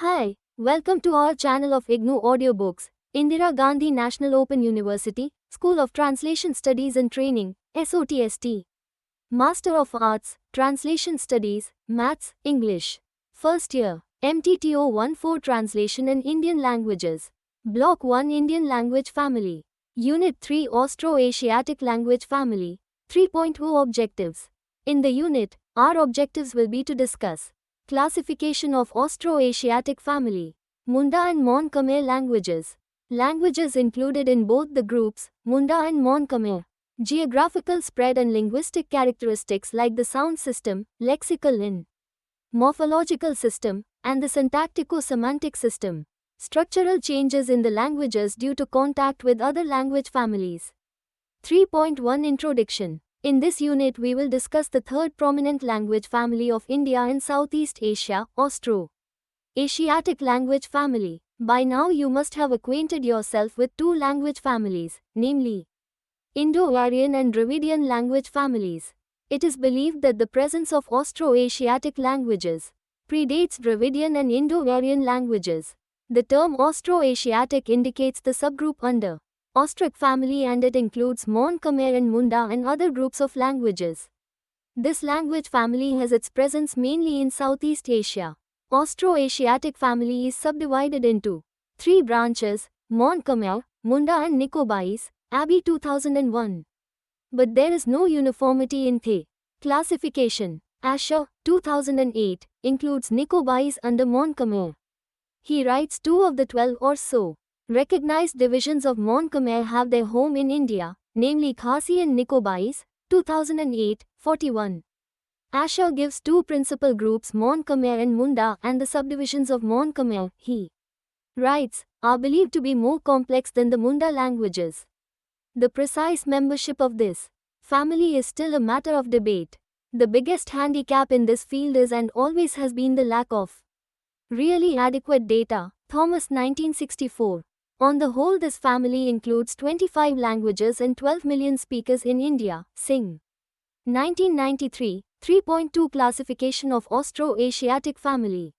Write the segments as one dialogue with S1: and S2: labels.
S1: Hi, welcome to our channel of IGNOU Audiobooks, Indira Gandhi National Open University, School of Translation Studies and Training, SOTST. Master of Arts, Translation Studies, Maths, English. First year, MTTO 14 Translation in Indian Languages. Block 1 Indian Language Family. Unit 3 Austro-Asiatic Language Family. 3.0 Objectives. In the unit, our objectives will be to discuss classification of Austro-Asiatic family, Munda and Mon Khmer languages. Languages included in both the groups, Munda and Mon Khmer. Geographical spread and linguistic characteristics like the sound system, lexical and morphological system, and the syntactico-semantic system. Structural changes in the languages due to contact with other language families. 3.1 Introduction. In this unit we will discuss the third prominent language family of India and Southeast Asia, Austro-Asiatic language family. By now you must have acquainted yourself with two language families, namely Indo-Aryan and Dravidian language families. It is believed that the presence of Austro-Asiatic languages predates Dravidian and Indo-Aryan languages. The term Austro-Asiatic indicates the subgroup under Austric family and it includes Mon Khmer and Munda and other groups of languages. This language family has its presence mainly in Southeast Asia. Austro-Asiatic family is subdivided into three branches, Mon Khmer, Munda and Nicobais, Abbey 2001. But there is no uniformity in the classification. Asher, 2008, includes Nicobais under Mon Khmer. He writes 2 of the 12 or so recognized divisions of Mon Khmer have their home in India, namely Khasi and Nicobais, 2008, 41. Asher gives two principal groups Mon Khmer and Munda and the subdivisions of Mon Khmer, he writes, are believed to be more complex than the Munda languages. The precise membership of this family is still a matter of debate. The biggest handicap in this field is and always has been the lack of really adequate data. Thomas 1964. On the whole this family includes 25 languages and 12 million speakers in India. Singh. 1993, 3.2 Classification of Austro-Asiatic family.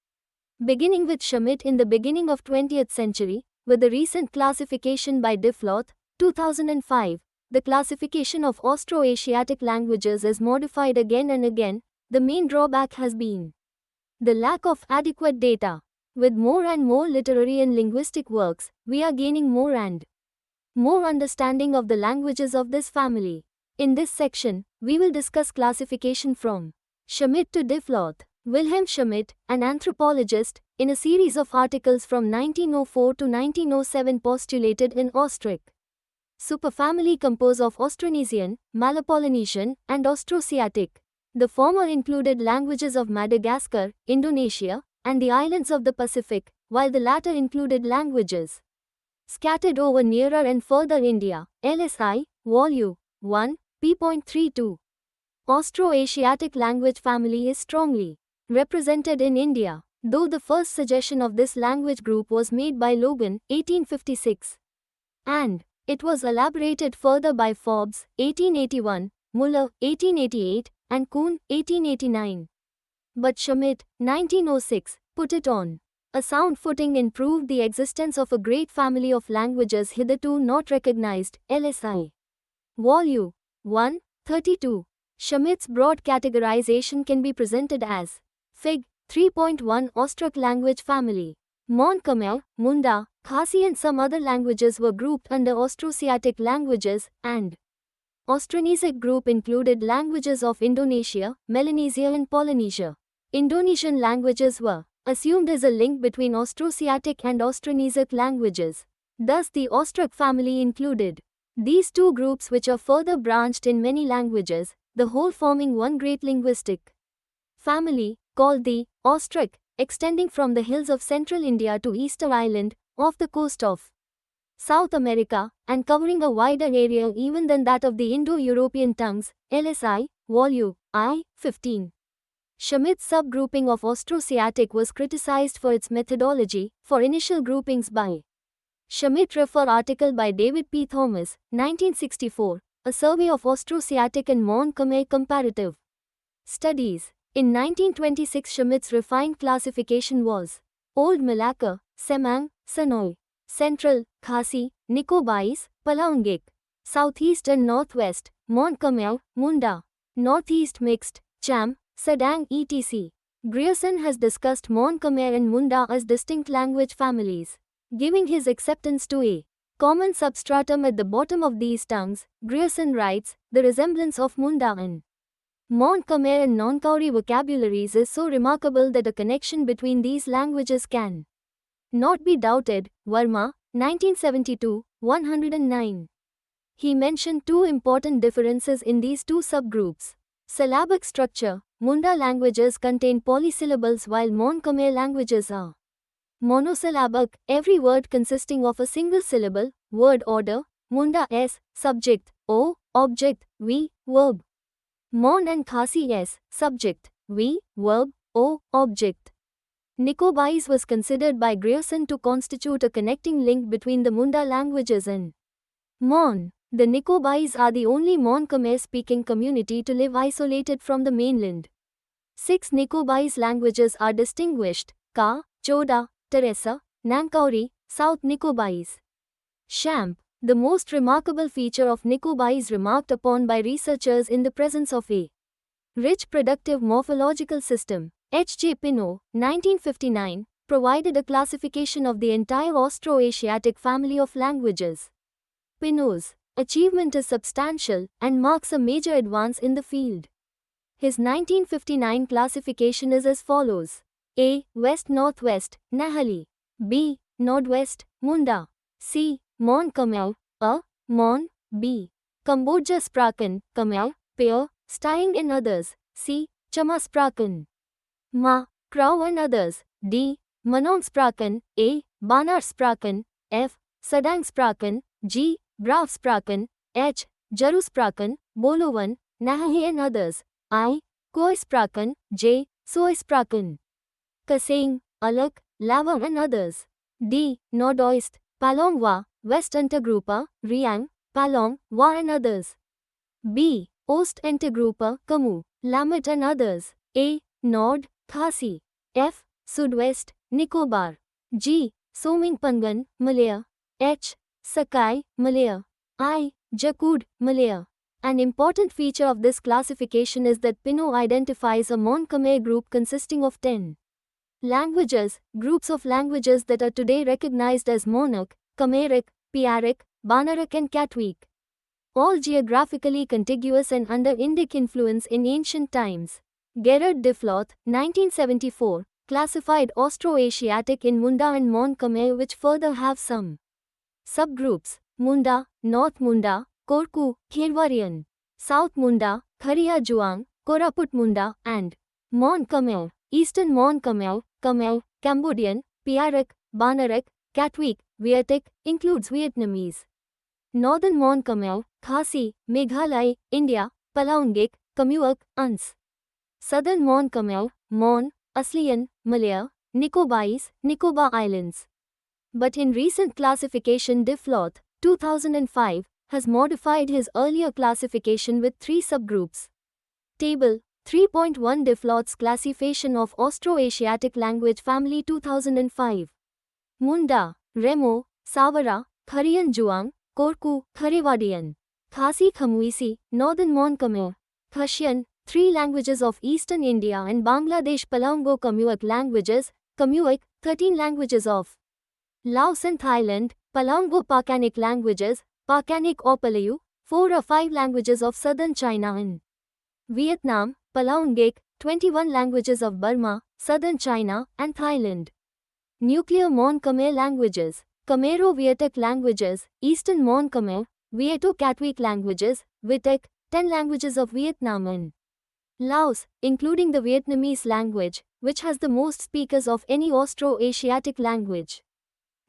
S1: Beginning with Schmidt in the beginning of 20th century, with the recent classification by Diploth, 2005, the classification of Austro-Asiatic languages is modified again and again. The main drawback has been the lack of adequate data. With more and more literary and linguistic works, we are gaining more and more understanding of the languages of this family. In this section, we will discuss classification from Schmidt to Diploth. Wilhelm Schmidt, an anthropologist, in a series of articles from 1904 to 1907 postulated an Austric superfamily composed of Austronesian, Malopolynesian, and Austroasiatic. The former included languages of Madagascar, Indonesia, and the islands of the Pacific, while the latter included languages scattered over nearer and further India. LSI, Vol. 1, p.32. Austro-Asiatic language family is strongly represented in India, though the first suggestion of this language group was made by Logan, 1856. And it was elaborated further by Forbes, 1881, Muller, 1888, and Kuhn, 1889. But Schmidt, 1906, put it on a sound footing and proved the existence of a great family of languages hitherto not recognized. LSI. Vol. 1, 32. Schmidt's broad categorization can be presented as Fig. 3.1 Austric language family. Mon Khmer, Munda, Khasi and some other languages were grouped under Austroasiatic languages, and Austronesic group included languages of Indonesia, Melanesia and Polynesia. Indonesian languages were assumed as a link between Austroasiatic and Austronesic languages. Thus the Austric family included these two groups which are further branched in many languages, the whole forming one great linguistic family, called the Austric, extending from the hills of central India to Easter Island, off the coast of South America, and covering a wider area even than that of the Indo-European tongues. LSI, Vol. I, 15. Schmidt's subgrouping of Austroasiatic was criticized for its methodology. For initial groupings by Schmidt refer article by David P. Thomas, 1964, A Survey of Austroasiatic and Mon Khmer Comparative Studies. In 1926 Schmidt's refined classification was Old Malacca, Semang, Sonoy. Central, Khasi, Nicobais, Palaungik. Southeast and Northwest, Mon Khmer, Munda. Northeast Mixed, Cham, Sadang etc. Grierson has discussed Mon Khmer and Munda as distinct language families, giving his acceptance to a common substratum at the bottom of these tongues. Grierson writes, the resemblance of Munda and Mon Khmer and non-Kauri vocabularies is so remarkable that a connection between these languages can not be doubted. Verma, 1972, 109. He mentioned two important differences in these two subgroups. Syllabic structure. Munda languages contain polysyllables while Mon Khmer languages are monosyllabic, every word consisting of a single syllable. Word order. Munda S, subject, O, object, V, verb. Mon and Khasi S, subject, V, verb, O, object. Nicobais was considered by Grierson to constitute a connecting link between the Munda languages and Mon. The Nicobais are the only Mon Khmer speaking community to live isolated from the mainland. 6 Nicobais languages are distinguished: Ka, Choda, Teresa, Nangkauri, South Nicobais. Champ. The most remarkable feature of Nicobais remarked upon by researchers in the presence of a rich productive morphological system. H. J. Pinault, 1959, provided a classification of the entire Austroasiatic family of languages. Pinault's achievement is substantial and marks a major advance in the field. His 1959 classification is as follows: A. West-Northwest, Nahali. B. Nordwest, Munda. C. Mon Khmer. A. Mon. B. Kamboja Spraken, Khmer, Pair, Staying and others. C. Chama Spraken. Ma. Krau and others. D. Manong Spraken. A. Banar Spraken. F. Sadang Spraken. G. Brav Spraken. H. Jaru Spraken, Bolovan, Nahahe and others. I. Koi Spraken. J. Soy Spraken. Kaseng, Alak, Lava and others. D. Nordoist, Palong Wa, West Intergrupa, Riang, Palong, Wa and others. B. Ost Intergrupa, Kamu, Lamet and others. A. Nord, Khasi. F. Sudwest, Nicobar. G. Soming Pangan, Malaya. H. Sakai, Malaya. I. Jakud, Malaya. An important feature of this classification is that Pinault identifies a Mon Khmer group consisting of 10 languages, groups of languages that are today recognized as Monak, Khmeric, Piaric, Banaric and Katwik. All geographically contiguous and under Indic influence in ancient times. Gerard Duflot, 1974, classified Austroasiatic in Munda and Mon Khmer, which further have some subgroups: Munda, North Munda, Korku, Kherwarian, South Munda, Kharia Juang, Koraput Munda, and Mon Khmer, Eastern Mon Khmer, Khmer, Cambodian, Piaric, Banaric, Katwik, Vietic, includes Vietnamese. Northern Mon Khmer, Khasi, Meghalaya, India, Palaungik, Kamuak, Uns. Southern Mon Khmer, Mon, Aslian, Malaya, Nicobais, Nicobar Islands. But in recent classification Duflot, 2005, has modified his earlier classification with 3 subgroups. Table 3.1 Duflot's classification of Austroasiatic language family 2005. Munda, Remo, Savara, Kharian Juang, Korku, Kharewadian. Khasi Khamuisi, Northern Mon Khmer. Khasian, 3 languages of Eastern India and Bangladesh. Palaungo Kamuak languages, Kamuak, 13 languages of Laos and Thailand. Palaungo Pakanic languages, Pakanic or Palayu, 4 or 5 languages of southern China and Vietnam. Palaungik, 21 languages of Burma, southern China and Thailand. Nuclear Mon Khmer languages, Khmero-Vietic languages, Eastern Mon Khmer, Vieto-Katwik languages, Vitic, 10 languages of Vietnam and Laos, including the Vietnamese language, which has the most speakers of any Austroasiatic language.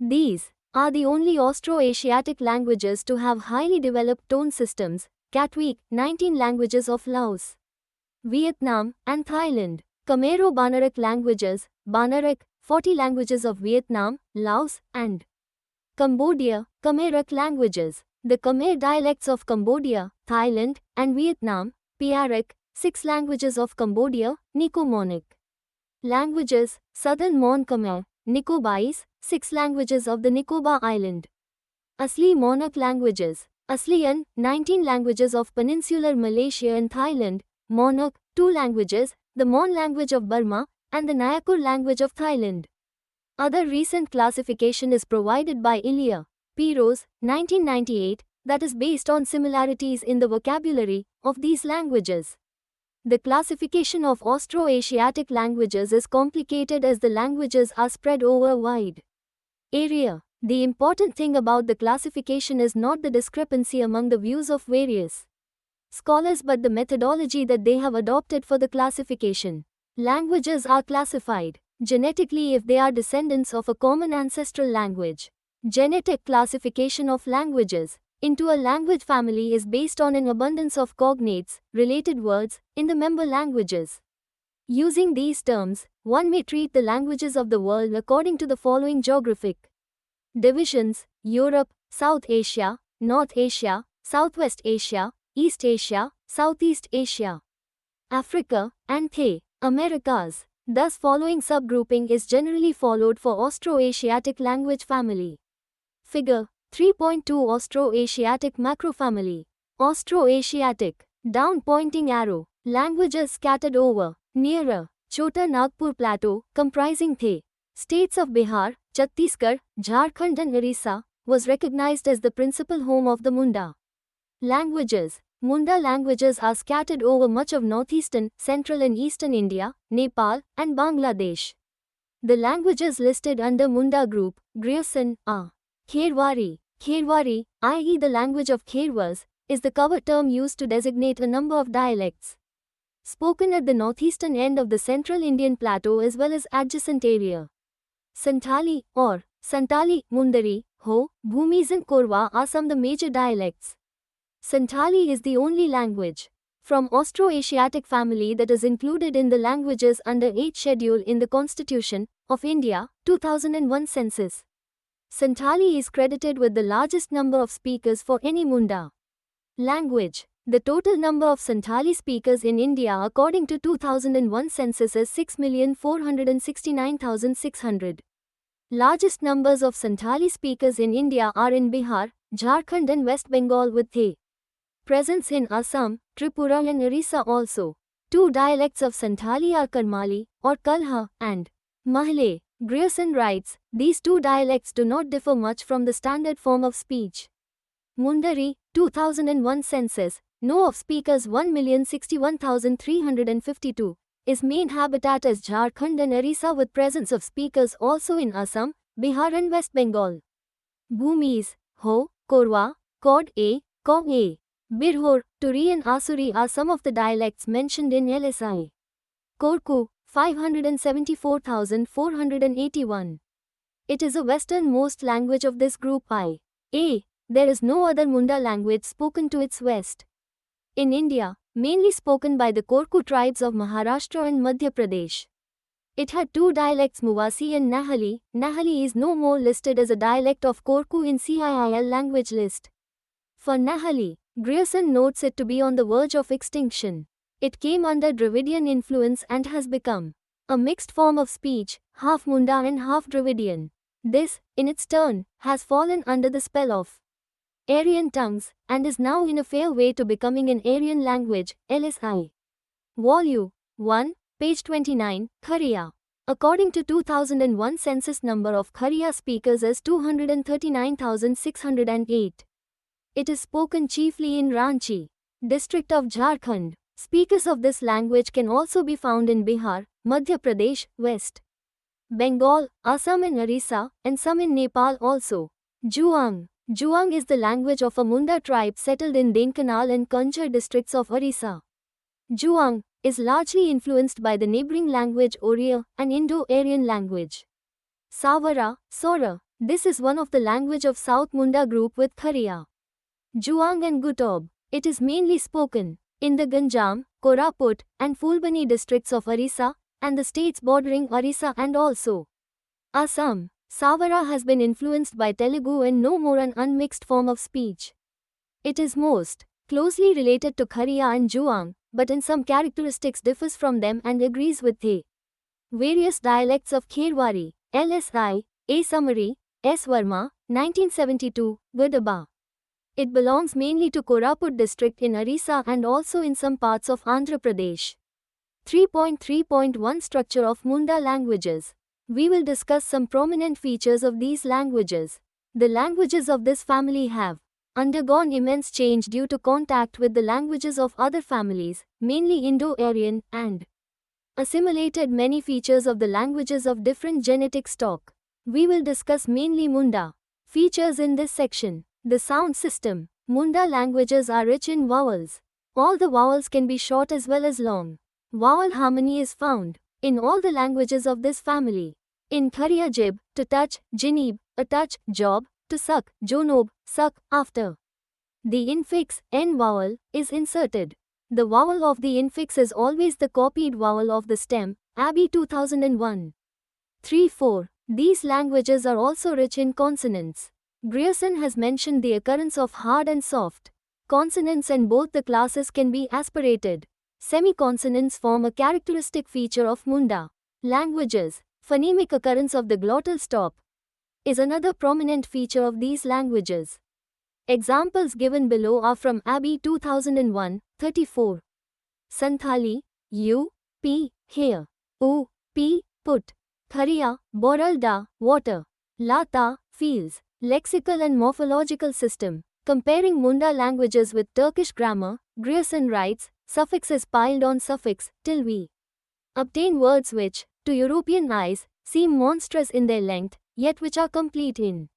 S1: These are the only Austroasiatic languages to have highly developed tone systems. Katwik, 19 languages of Laos, Vietnam and Thailand. Khmero-Banaric languages, Banaric, 40 languages of Vietnam, Laos and Cambodia. Khmeric languages, the Khmer dialects of Cambodia, Thailand and Vietnam. Piaric, 6 languages of Cambodia, Nicomonic languages, Southern Mon Khmer, Nicobais, 6 languages of the Nicobar Island. Asli Monarch languages. Aslian, 19 languages of Peninsular Malaysia and Thailand. Monarch, 2 languages, the Mon language of Burma, and the Nyakur language of Thailand. Other recent classification is provided by Ilya Piros, 1998, that is based on similarities in the vocabulary of these languages. The classification of Austroasiatic languages is complicated as the languages are spread over a wide area. The important thing about the classification is not the discrepancy among the views of various scholars but the methodology that they have adopted for the classification. Languages are classified genetically if they are descendants of a common ancestral language. Genetic classification of languages into a language family is based on an abundance of cognates, related words, in the member languages. Using these terms, one may treat the languages of the world according to the following geographic divisions: Europe, South Asia, North Asia, Southwest Asia, East Asia, Southeast Asia, Africa, and the Americas. Thus following subgrouping is generally followed for Austroasiatic language family. Figure 3.2 Austroasiatic macrofamily. Austroasiatic. Down pointing arrow. Languages scattered over. Nearer. Chota Nagpur Plateau, comprising the states of Bihar, Chhattisgarh, Jharkhand and Orissa, was recognized as the principal home of the Munda languages. Munda languages are scattered over much of northeastern, central and eastern India, Nepal, and Bangladesh. The languages listed under Munda group, Grierson, are Kherwari. Kherwari, i.e. the language of Kherwas, is the cover term used to designate a number of dialects spoken at the northeastern end of the central Indian plateau as well as adjacent area. Santali or Santali, Mundari, Ho, Bhumis and Korwa are some of the major dialects. Santali is the only language from Austroasiatic family that is included in the languages under 8th schedule in the Constitution of India, 2001 census. Santali is credited with the largest number of speakers for any Munda language. The total number of Santali speakers in India according to 2001 census is 6,469,600. Largest numbers of Santali speakers in India are in Bihar, Jharkhand and West Bengal with the presence in Assam, Tripura and Orissa also. Two dialects of Santali are Karmali or Kalha and Mahle. Grierson writes, these two dialects do not differ much from the standard form of speech. Mundari, 2001 census, no of speakers 1,061,352, is main habitat as Jharkhand and Orissa with presence of speakers also in Assam, Bihar and West Bengal. Bhumis, Ho, Korwa, Kod A, Kong A, Birhor, Turi and Asuri are some of the dialects mentioned in LSI. Korku, 574,481. It is a westernmost language of this group I. A. There is no other Munda language spoken to its west. In India, mainly spoken by the Korku tribes of Maharashtra and Madhya Pradesh. It had two dialects Muvasi and Nahali. Nahali is no more listed as a dialect of Korku in CIIL language list. For Nahali, Grierson notes it to be on the verge of extinction. It came under Dravidian influence and has become a mixed form of speech, half Munda and half Dravidian. This, in its turn, has fallen under the spell of Aryan tongues, and is now in a fair way to becoming an Aryan language, LSI. Volume 1, page 29, Khariya. According to 2001 census number of Khariya speakers is 239,608. It is spoken chiefly in Ranchi, district of Jharkhand. Speakers of this language can also be found in Bihar, Madhya Pradesh, West Bengal, Assam and Orissa, and some in Nepal also. Juang. Juang is the language of a Munda tribe settled in Dhenkanal and Kanjar districts of Orissa. Juang is largely influenced by the neighboring language Oriya, an Indo-Aryan language. Savara, Sora. This is one of the language of South Munda group with Khariya. Juang and Gutob. It is mainly spoken in the Ganjam, Koraput, and Fulbani districts of Orissa, and the states bordering Orissa and also Assam. Savara has been influenced by Telugu and no more an unmixed form of speech. It is most closely related to Khariya and Juang, but in some characteristics differs from them and agrees with the various dialects of Kherwari. LSI, A. Summary, S. Verma, 1972, Vidarbha. It belongs mainly to Koraput district in Orissa and also in some parts of Andhra Pradesh. 3.3.1 Structure of Munda languages. We will discuss some prominent features of these languages. The languages of this family have undergone immense change due to contact with the languages of other families, mainly Indo-Aryan, and assimilated many features of the languages of different genetic stock. We will discuss mainly Munda features in this section. The sound system. Munda languages are rich in vowels. All the vowels can be short as well as long. Vowel harmony is found in all the languages of this family. In Khariya jib, to touch, jinib, a touch, job, to suck, jonob, suck, after the infix, n vowel, is inserted. The vowel of the infix is always the copied vowel of the stem, Abbey 2001. 3-4. These languages are also rich in consonants. Grierson has mentioned the occurrence of hard and soft consonants, and both the classes can be aspirated. Semiconsonants form a characteristic feature of Munda languages. Phonemic occurrence of the glottal stop is another prominent feature of these languages. Examples given below are from Abbey 2001, 34. Santhali, U, P, here. U, P, put. Khariya, Boralda, water. Lata, fields. Lexical and morphological system. Comparing Munda languages with Turkish grammar, Grierson writes, suffix is piled on suffix, till we obtain words which, to European eyes, seem monstrous in their length, yet which are complete in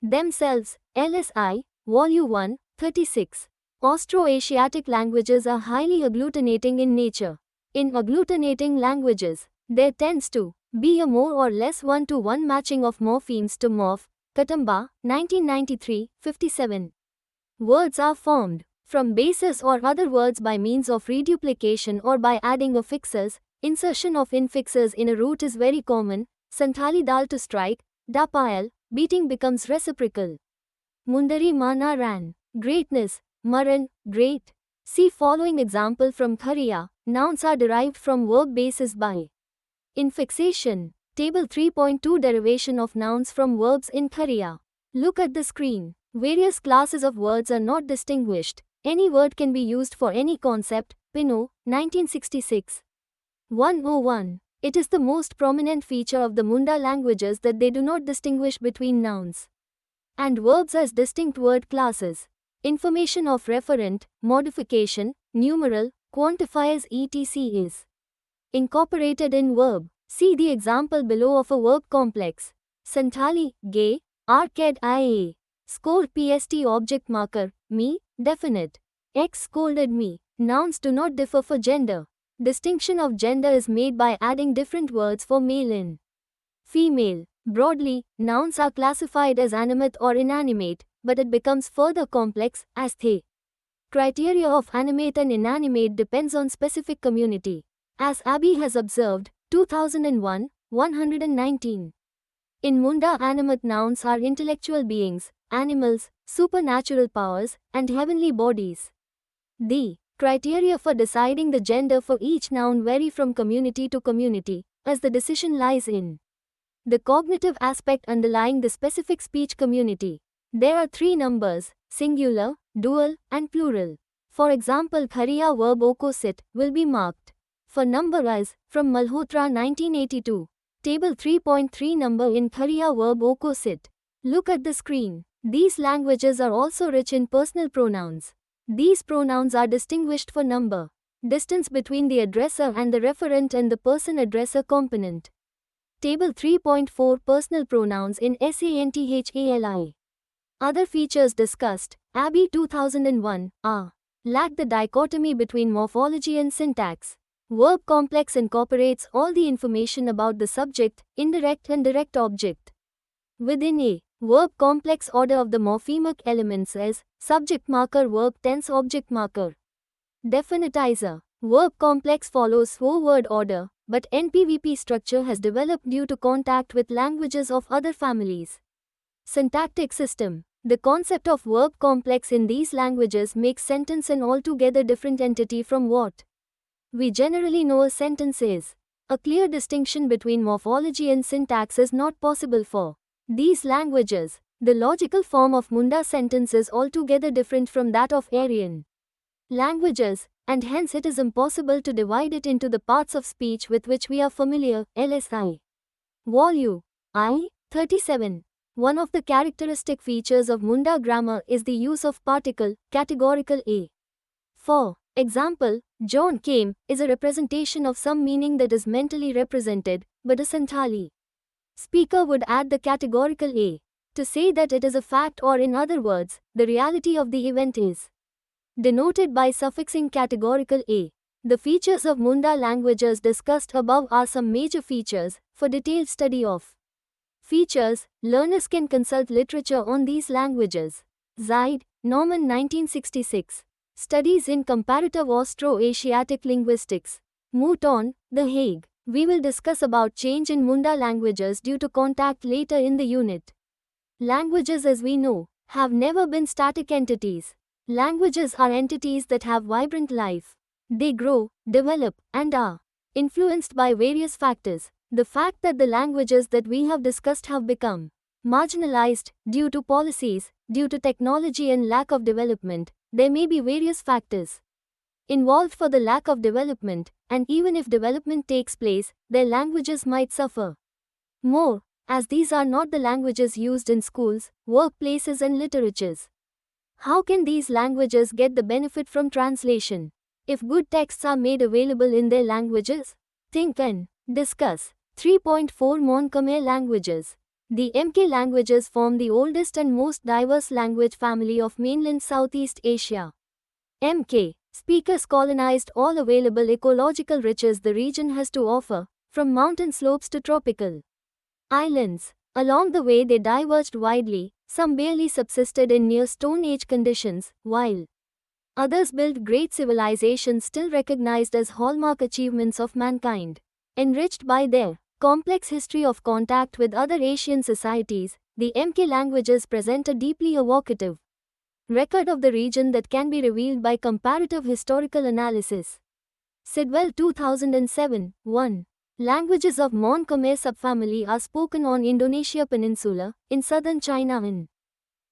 S1: themselves. LSI, Volume 1, 36. Austroasiatic languages are highly agglutinating in nature. In agglutinating languages, there tends to be a more or less one-to-one matching of morphemes to morph. Katamba, 1993, 57. Words are formed from bases or other words by means of reduplication or by adding affixes. Insertion of infixes in a root is very common. Santhali dal to strike, dapayal, beating becomes reciprocal. Mundari mana ran, greatness, maran, great. See following example from Khariya. Nouns are derived from verb bases by infixation. Table 3.2 Derivation of nouns from verbs in Khariya. Look at the screen. Various classes of words are not distinguished. Any word can be used for any concept. Pino, 1966. 101. It is the most prominent feature of the Munda languages that they do not distinguish between nouns and verbs as distinct word classes. Information of referent, modification, numeral, quantifiers etc. is incorporated in verb. See the example below of a verb complex. Santhali, gay, arcade ia. Scold pst object marker, me, definite. X scolded me. Nouns do not differ for gender. Distinction of gender is made by adding different words for male and female. Broadly, nouns are classified as animate or inanimate, but it becomes further complex as the criteria of animate and inanimate depends on specific community. As Abbey has observed, 2001, 119. In Munda, animate nouns are intellectual beings, animals, supernatural powers, and heavenly bodies. The criteria for deciding the gender for each noun vary from community to community, as the decision lies in the cognitive aspect underlying the specific speech community. There are three numbers: singular, dual, and plural. For example, Khariya verb opposite will be marked for number as, from Malhotra 1982. Table 3.3 Number in Khariya verb opposite. Look at the screen. These languages are also rich in personal pronouns. These pronouns are distinguished for number, distance between the addressor and the referent, and the person-addressor component. Table 3.4 Personal pronouns in SANTHALI. Other features discussed, Abbey 2001, are lack the dichotomy between morphology and syntax. Verb complex incorporates all the information about the subject, indirect and direct object. Within a verb complex, order of the morphemic elements is subject marker, verb tense, object marker. Definitizer. Verb complex follows four-word order, but NPVP structure has developed due to contact with languages of other families. Syntactic system. The concept of verb complex in these languages makes sentence an altogether different entity from what we generally know a sentence is. A clear distinction between morphology and syntax is not possible for these languages. The logical form of Munda sentence is altogether different from that of Aryan languages, and hence it is impossible to divide it into the parts of speech with which we are familiar. LSI. Vol. I. 37. One of the characteristic features of Munda grammar is the use of particle, categorical a. For example, John came is a representation of some meaning that is mentally represented, but a Santali speaker would add the categorical a to say that it is a fact, or in other words, the reality of the event is denoted by suffixing categorical a. The features of Munda languages discussed above are some major features. For detailed study of features, learners can consult literature on these languages. Zaid, Norman 1966. Studies in Comparative Austro-Asiatic Linguistics. Mouton, The Hague. We will discuss about change in Munda languages due to contact later in the unit. Languages, as we know, have never been static entities. Languages are entities that have vibrant life. They grow, develop, and are influenced by various factors. The fact that the languages that we have discussed have become marginalized due to policies, due to technology and lack of development, there may be various factors involved for the lack of development, and even if development takes place, their languages might suffer more, as these are not the languages used in schools, workplaces, and literatures. How can these languages get the benefit from translation? If good texts are made available in their languages? Think and discuss. 3.4 Mon-Khmer languages. The MK languages form the oldest and most diverse language family of mainland Southeast Asia. MK speakers colonized all available ecological riches the region has to offer, from mountain slopes to tropical islands. Along the way they diverged widely, some barely subsisted in near Stone Age conditions, while others built great civilizations still recognized as hallmark achievements of mankind. Enriched by their complex history of contact with other Asian societies, the MK languages present a deeply evocative record of the region that can be revealed by comparative historical analysis. Sidwell 2007. 1. Languages of Mon-Khmer subfamily are spoken on Indonesia Peninsula, in southern China, in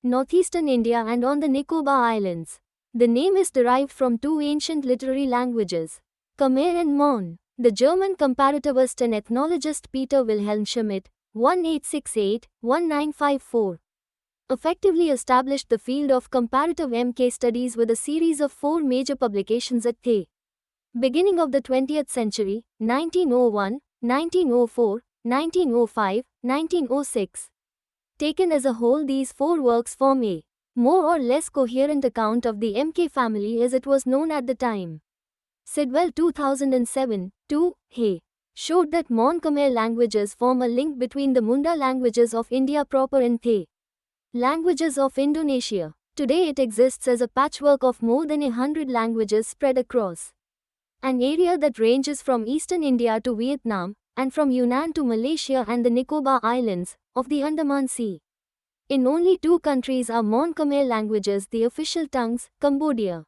S1: northeastern India, and on the Nicobar Islands. The name is derived from two ancient literary languages, Khmer and Mon. The German comparativist and ethnologist Peter Wilhelm Schmidt, 1868-1954, effectively established the field of comparative MK studies with a series of 4 major publications at the beginning of the 20th century, 1901, 1904, 1905, 1906. Taken as a whole, these 4 works form a more or less coherent account of the MK family as it was known at the time. Sidwell 2007, 2, He showed that Mon-Khmer languages form a link between the Munda languages of India proper and the languages of Indonesia. Today it exists as a patchwork of more than 100 languages spread across an area that ranges from eastern India to Vietnam, and from Yunnan to Malaysia and the Nicobar Islands of the Andaman Sea. In only 2 countries are Mon-Khmer languages the official tongues, Cambodia,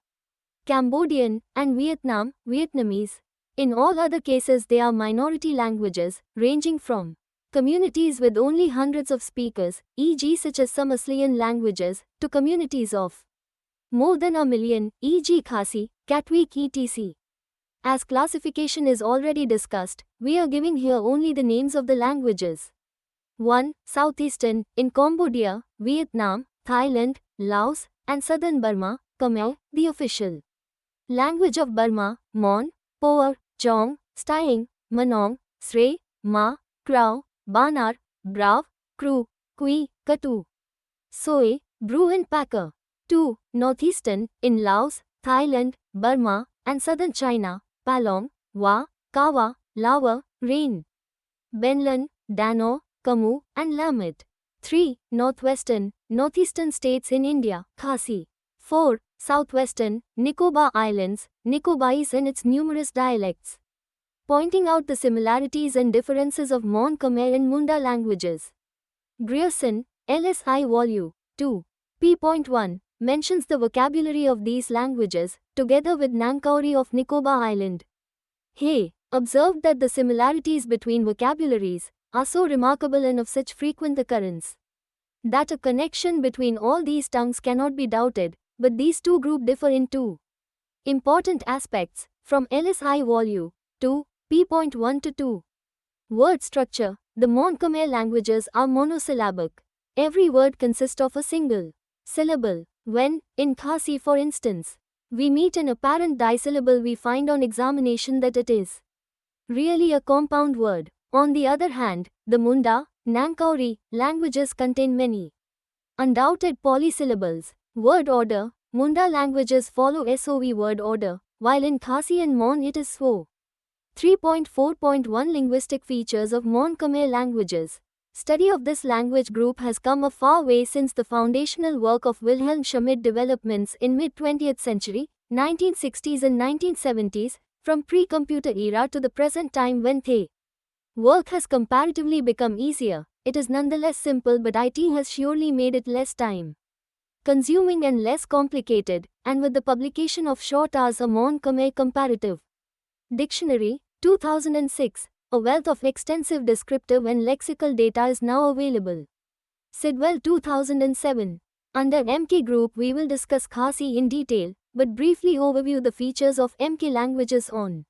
S1: Cambodian, and Vietnam, Vietnamese. In all other cases they are minority languages, ranging from communities with only hundreds of speakers, e.g. such as some Aslian languages, to communities of more than a million, e.g. Khasi, Katwik etc. As classification is already discussed, we are giving here only the names of the languages. 1. Southeastern, in Cambodia, Vietnam, Thailand, Laos, and southern Burma, Khmer, the official language of Burma, Mon, Poer, Chong, Stiang, Manong, Sre, Ma, Krau, Banar, Brav, Kru, Kui, Katu, Soe, Bru and Packer. 2. Northeastern, in Laos, Thailand, Burma, and southern China, Palong, Wa, Kawa, Lawa, Rain, Benlan, Dano, Kamu, and Lamet. 3. Northwestern, northeastern states in India, Khasi. 4. Southwestern, Nicobar Islands, Nicobais and its numerous dialects. Pointing out the similarities and differences of Mon-Khmer and Munda languages. Grierson, LSI Vol. 2. p.1, mentions the vocabulary of these languages, together with Nangkauri of Nicobar Island. He observed that the similarities between vocabularies are so remarkable and of such frequent occurrence that a connection between all these tongues cannot be doubted, but these two groups differ in two important aspects, from LSI Vol. 2, p.1 to 2. Word structure. The Mon Khmer languages are monosyllabic. Every word consists of a single syllable. When, in Khasi for instance, we meet an apparent dissyllable, we find on examination that it is really a compound word. On the other hand, the Munda, Nankauri languages contain many undoubted polysyllables. Word order. Munda languages follow SOV word order, while in Khasi and Mon it is SWO. 3.4.1 Linguistic features of Mon Khmer languages. Study of this language group has come a far way since the foundational work of Wilhelm Schmidt. Developments in mid-20th century, 1960s and 1970s, from pre-computer era to the present time when the work has comparatively become easier. It is nonetheless simple, but IT has surely made it less time consuming and less complicated, and with the publication of Short Hours, a Mon Khmer Comparative Dictionary, 2006, a wealth of extensive descriptive and lexical data is now available. Sidwell, 2007. Under MK Group we will discuss Khasi in detail, but briefly overview the features of MK languages on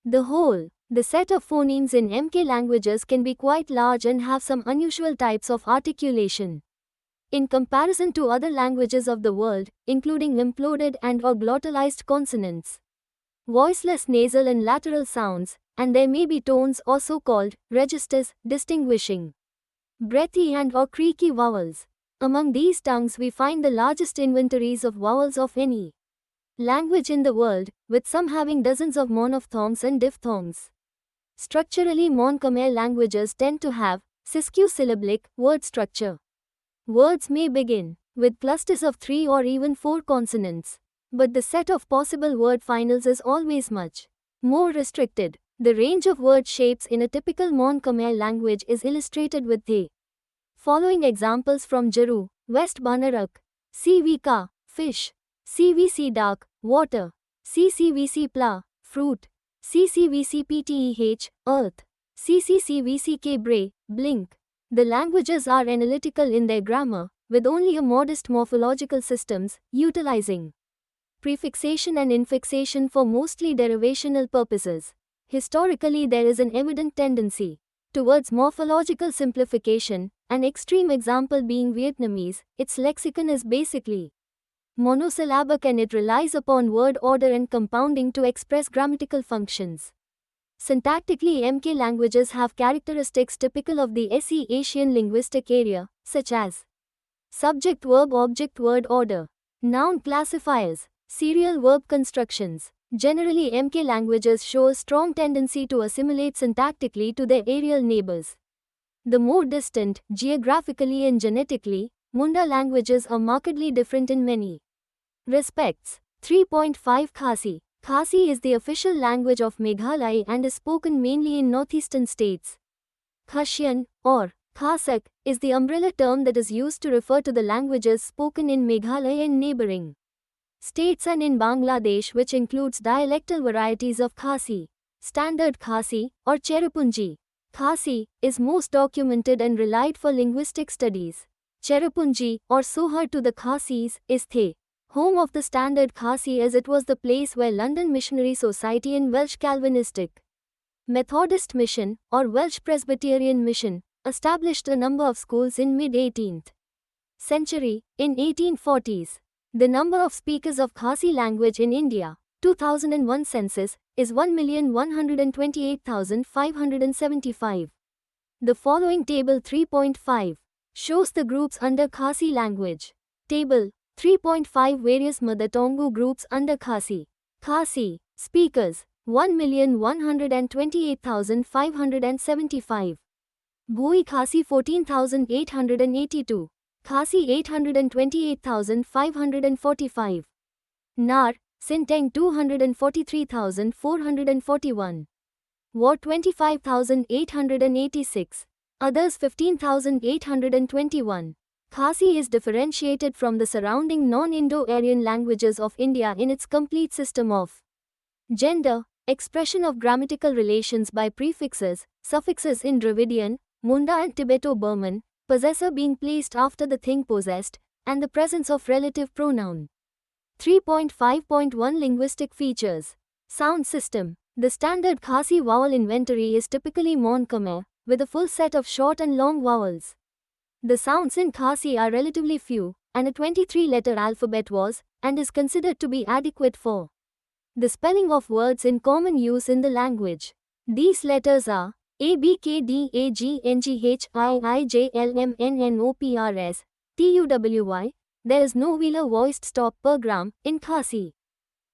S1: the whole. The set of phonemes in MK languages can be quite large and have some unusual types of articulation in comparison to other languages of the world, including imploded and or glottalized consonants, voiceless nasal and lateral sounds, and there may be tones or so-called registers distinguishing breathy and or creaky vowels. Among these tongues we find the largest inventories of vowels of any language in the world, with some having dozens of monophthongs and diphthongs. Structurally, Mon Khmer languages tend to have sesquisyllabic word structure. Words may begin with clusters of 3 or even 4 consonants, but the set of possible word finals is always much more restricted. The range of word shapes in a typical Mon Khmer language is illustrated with the following examples from Jaru, West Banarak: CVK, fish; CVC dark, water; CCVC pla, fruit; CCVCPTEH, earth; CCCVCK bray, blink. The languages are analytical in their grammar, with only a modest morphological systems, utilizing prefixation and infixation for mostly derivational purposes. Historically, there is an evident tendency towards morphological simplification, an extreme example being Vietnamese. Its lexicon is basically monosyllabic and it relies upon word order and compounding to express grammatical functions. Syntactically, MK languages have characteristics typical of the SE Asian linguistic area, such as subject-verb-object word order, noun classifiers, serial verb constructions. Generally, MK languages show a strong tendency to assimilate syntactically to their areal neighbors. The more distant, geographically and genetically, Munda languages are markedly different in many respects. 3.5 Khasi. Khasi is the official language of Meghalaya and is spoken mainly in northeastern states. Khasian, or Khasak, is the umbrella term that is used to refer to the languages spoken in Meghalaya and neighboring states and in Bangladesh, which includes dialectal varieties of Khasi. Standard Khasi, or Cherrapunji Khasi, is most documented and relied for linguistic studies. Cherrapunji, or Sohar to the Khasis, is the home of the Standard Khasi, as it was the place where London Missionary Society and Welsh Calvinistic Methodist Mission, or Welsh Presbyterian Mission, established a number of schools in mid-18th century. In 1840s, the number of speakers of Khasi language in India, 2001 census, is 1,128,575. The following table 3.5 shows the groups under Khasi language. Table 3.5 Various Mother Tongue groups under Khasi. Khasi speakers 1,128,575. Bhui Khasi 14,882. Khasi 828,545. Nar Sinteng 243,441. War 25,886. Others 15,821. Khasi is differentiated from the surrounding non-Indo-Aryan languages of India in its complete system of gender, expression of grammatical relations by prefixes, suffixes in Dravidian, Munda and Tibeto-Burman, possessor being placed after the thing possessed, and the presence of relative pronoun. 3.5.1 Linguistic features. Sound system. The standard Khasi vowel inventory is typically Mon-Khmer, with a full set of short and long vowels. The sounds in Khasi are relatively few, and a 23-letter alphabet was, and is considered to be adequate for the spelling of words in common use in the language. These letters are A, B, K, D, A, G, N, G, H, I, I, J, L, M, N, N, O, P, R, S, T, U, W, Y. There is no velar voiced stop per gram in Khasi.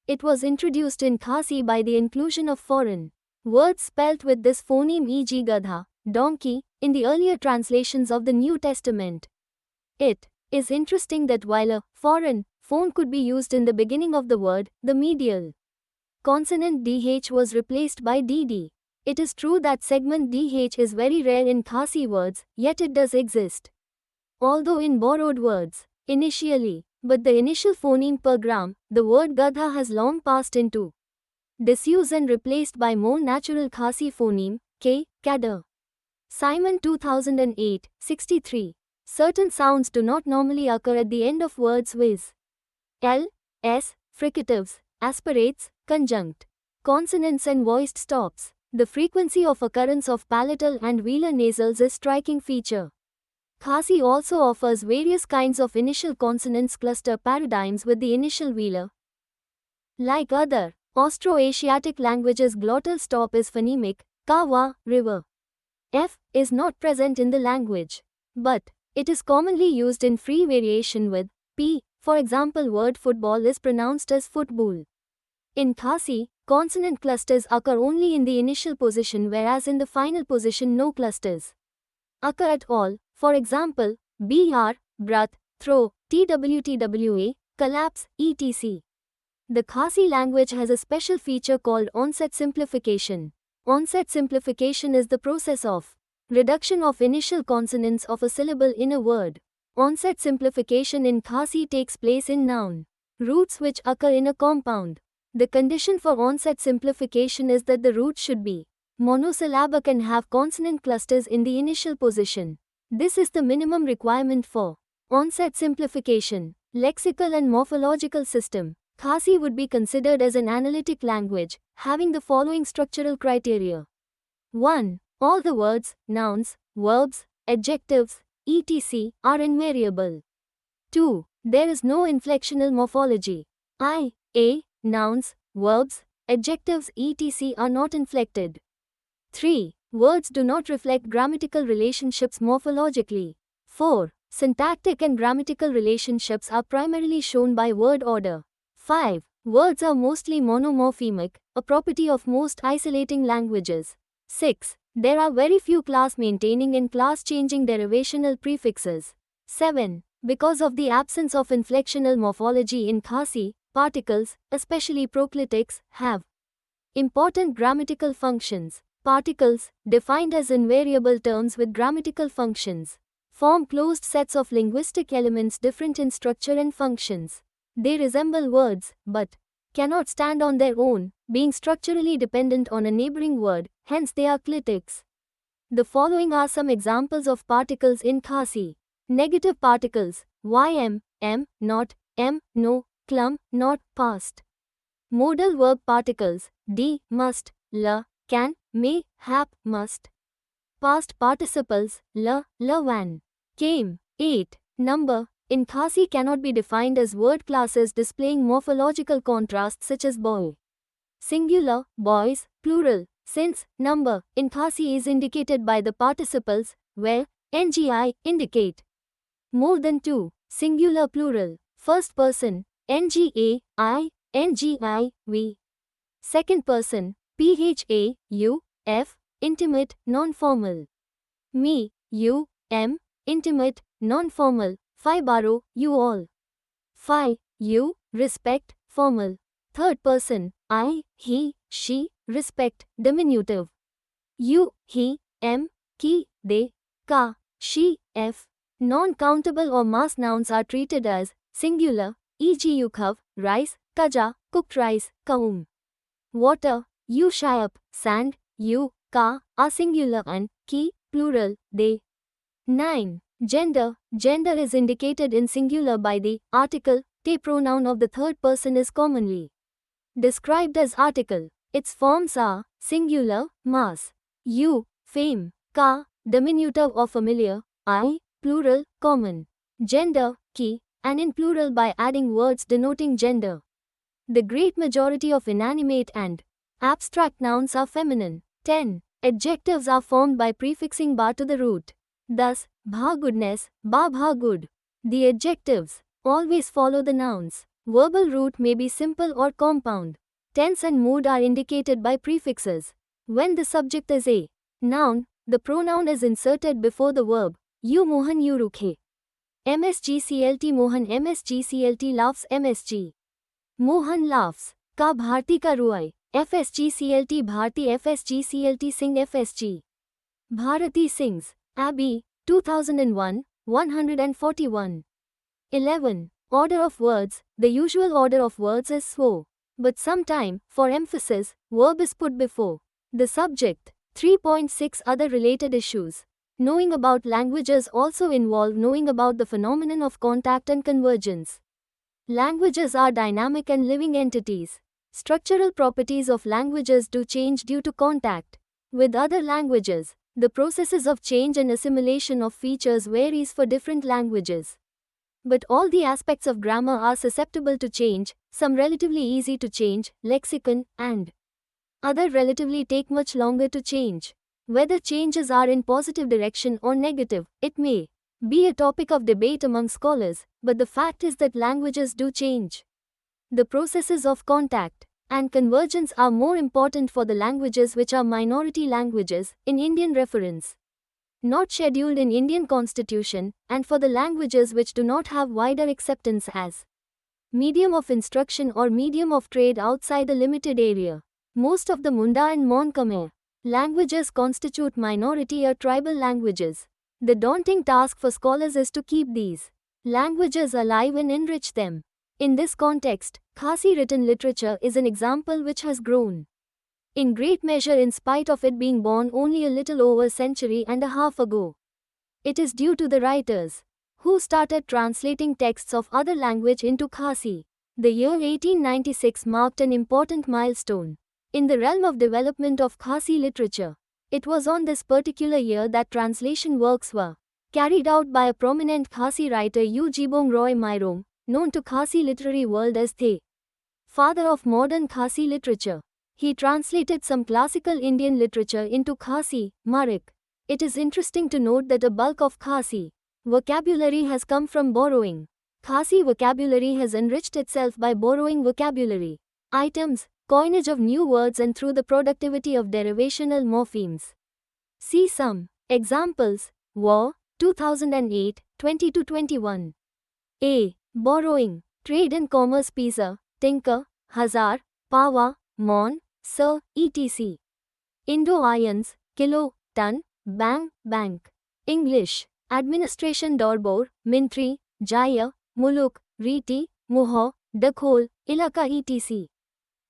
S1: It was introduced in Khasi by the inclusion of foreign words spelt with this phoneme, e.g. gadha, donkey, in the earlier translations of the New Testament. It is interesting that while a foreign phone could be used in the beginning of the word, the medial consonant DH was replaced by DD. It is true that segment DH is very rare in Khasi words, yet it does exist. Although in borrowed words, initially, but the initial phoneme per gram, the word gadha has long passed into disuse and replaced by more natural Khasi phoneme, K, kadar. Simon 2008, 63. Certain sounds do not normally occur at the end of words with L, S, fricatives, aspirates, conjunct consonants and voiced stops. The frequency of occurrence of palatal and velar nasals is striking feature. Khasi also offers various kinds of initial consonants cluster paradigms with the initial velar. Like other Austroasiatic languages, glottal stop is phonemic, kawa, river. F is not present in the language, but it is commonly used in free variation with P. For example, word football is pronounced as football. In Khasi, consonant clusters occur only in the initial position, whereas in the final position no clusters occur at all. For example, br, brath, throw, twtwa, collapse, etc. The Khasi language has a special feature called onset simplification. Onset simplification is the process of reduction of initial consonants of a syllable in a word. Onset simplification in Khasi takes place in noun roots which occur in a compound. The condition for onset simplification is that the root should be monosyllabic and have consonant clusters in the initial position. This is the minimum requirement for onset simplification. Lexical and morphological system. Khasi would be considered as an analytic language, having the following structural criteria. 1. All the words, nouns, verbs, adjectives, etc. are invariable. 2. There is no inflectional morphology. A. Nouns, verbs, adjectives, etc. are not inflected. 3. Words do not reflect grammatical relationships morphologically. 4. Syntactic and grammatical relationships are primarily shown by word order. 5. Words are mostly monomorphemic, a property of most isolating languages. 6. There are very few class-maintaining and class-changing derivational prefixes. 7. Because of the absence of inflectional morphology in Khasi, particles, especially proclitics, have important grammatical functions. Particles, defined as invariable terms with grammatical functions, form closed sets of linguistic elements different in structure and functions. They resemble words, but cannot stand on their own, being structurally dependent on a neighboring word, hence they are clitics. The following are some examples of particles in Khasi. Negative particles, ym, m, not, m, no, clum, not, past. Modal verb particles, d, must, la, can, may, hap, must. Past participles, la, van. Came. 8. Number, in Khasi cannot be defined as word classes displaying morphological contrasts such as boy, singular, boys, plural, since number in Khasi is indicated by the participles, where ngi indicate more than two, singular, plural, first person, nga, I, ngi, we. Second person, pha, you, f, intimate, non-formal. Me, you, m, intimate, non-formal. Phi borrow, you all. Phi, you, respect, formal. Third person, I, he, she, respect, diminutive. You, he, m, ki, they, ka, she, f. Non-countable or mass nouns are treated as singular, e.g. yukhav, rice, kaja, cooked rice, kaum. Water, You shy up, sand, you, ka, are singular and ki, plural, they. 9. Gender. Gender is indicated in singular by the article, te pronoun of the third person is commonly described as article. Its forms are singular, mas, you, fame, ka, diminutive or familiar, I, plural, common. Gender, ki, and in plural by adding words denoting gender. The great majority of inanimate and abstract nouns are feminine. 10. Adjectives are formed by prefixing ba to the root. Thus, bha goodness, ba bha good. The adjectives always follow the nouns. Verbal root may be simple or compound. Tense and mood are indicated by prefixes. When the subject is a noun, the pronoun is inserted before the verb. You Mohan you rukhe. MSGCLT Mohan MSGCLT laughs MSG. Mohan laughs. Ka Bharti ka ruai. FSGCLT Bharti FSGCLT Singh FSG. Bharati sings. Abby, 2001, 141. 11. Order of words. The usual order of words is so. But sometime, for emphasis, verb is put before the subject. 3.6 Other related issues. Knowing about languages also involve knowing about the phenomenon of contact and convergence. Languages are dynamic and living entities. Structural properties of languages do change due to contact with other languages. The processes of change and assimilation of features varies for different languages. But all the aspects of grammar are susceptible to change, some relatively easy to change, lexicon, and other relatively take much longer to change. Whether changes are in positive direction or negative, it may be a topic of debate among scholars, but the fact is that languages do change. The processes of contact and convergence are more important for the languages which are minority languages, in Indian reference, not scheduled in Indian constitution, and for the languages which do not have wider acceptance as medium of instruction or medium of trade outside a limited area. Most of the Munda and Mon Khmer languages constitute minority or tribal languages. The daunting task for scholars is to keep these languages alive and enrich them. In this context, Khasi written literature is an example which has grown in great measure in spite of it being born only a little over a century and a half ago. It is due to the writers who started translating texts of other language into Khasi. The year 1896 marked an important milestone in the realm of development of Khasi literature. It was on this particular year that translation works were carried out by a prominent Khasi writer U. Jibong Roy Myrong, known to Khasi literary world as the father of modern Khasi literature. He translated some classical Indian literature into Khasi, Marik. It is interesting to note that a bulk of Khasi vocabulary has come from borrowing. Khasi vocabulary has enriched itself by borrowing vocabulary items, coinage of new words and through the productivity of derivational morphemes. See some examples. War, 2008, 20-21. A. Borrowing. Trade and commerce Pisa, Tinker, Hazar, Pawa, Mon, Sir, etc. Indo-Ions, Kilo, Ton, Bang, Bank. English. Administration Dorbor, Mintri, Jaya, Muluk, Riti, Muho, Dakhol, Ilaka etc.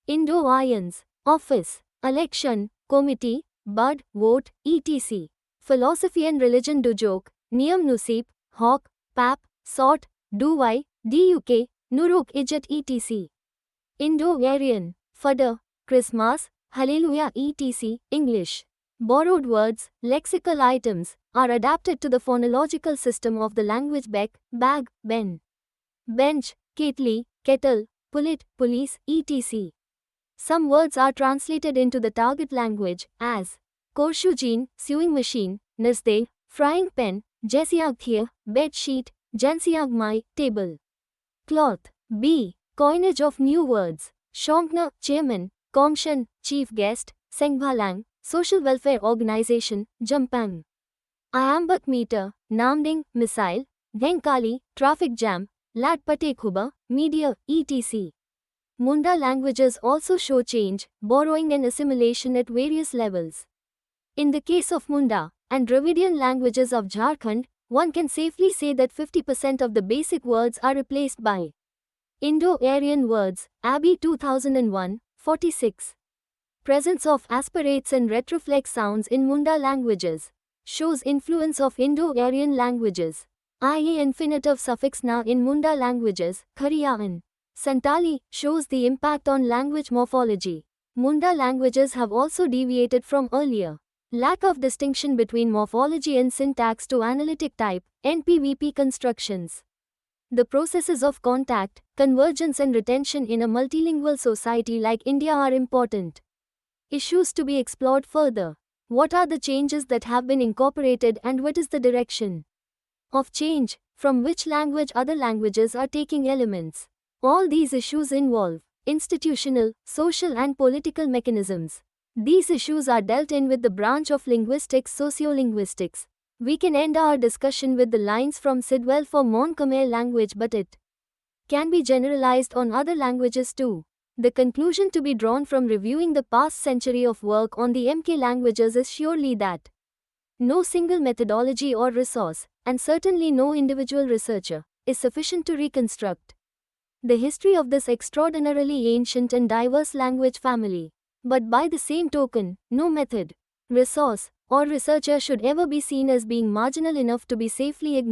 S1: Indo-Ions. Office. Election, Committee, Bud, Vote, etc. Philosophy and Religion Dujok, Niyam Nusib, Hawk, Pap, Sort, Duwai, Duk, Nuruk Ijat etc. Indo-Aryan. Fadder, Christmas, Hallelujah etc. English. Borrowed words, lexical items, are adapted to the phonological system of the language Beck, bag, ben. Bench, ketli, kettle, pullet, police, etc. Some words are translated into the target language as Korshujin, sewing machine, Nirste, frying pan, Jesiagthir, bed sheet, Jansiagmai, table. Cloth. B. Coinage of new words. Shongna, chairman, Kongshan, chief guest, Sengbhalang, social welfare organization, Jampang. Iambak meter, Namding, missile, Dhenkali, traffic jam, Latpatekhuba, media, etc. Munda languages also show change, borrowing and assimilation at various levels. In the case of Munda and Dravidian languages of Jharkhand, one can safely say that 50% of the basic words are replaced by Indo-Aryan words. Abbey 2001, 46. Presence of aspirates and retroflex sounds in Munda languages shows influence of Indo-Aryan languages, i.e. infinitive suffix na in Munda languages, Khariya and Santali, shows the impact on language morphology. Munda languages have also deviated from earlier lack of distinction between morphology and syntax to analytic type, NPVP constructions. The processes of contact, convergence and retention in a multilingual society like India are important issues to be explored further. What are the changes that have been incorporated and what is the direction of change, from which language other languages are taking elements? All these issues involve institutional, social and political mechanisms. These issues are dealt in with the branch of linguistics, sociolinguistics. We can end our discussion with the lines from Sidwell for Mon Khmer language, but it can be generalized on other languages too. The conclusion to be drawn from reviewing the past century of work on the MK languages is surely that no single methodology or resource, and certainly no individual researcher, is sufficient to reconstruct the history of this extraordinarily ancient and diverse language family. But by the same token, no method, resource, or researcher should ever be seen as being marginal enough to be safely ignored.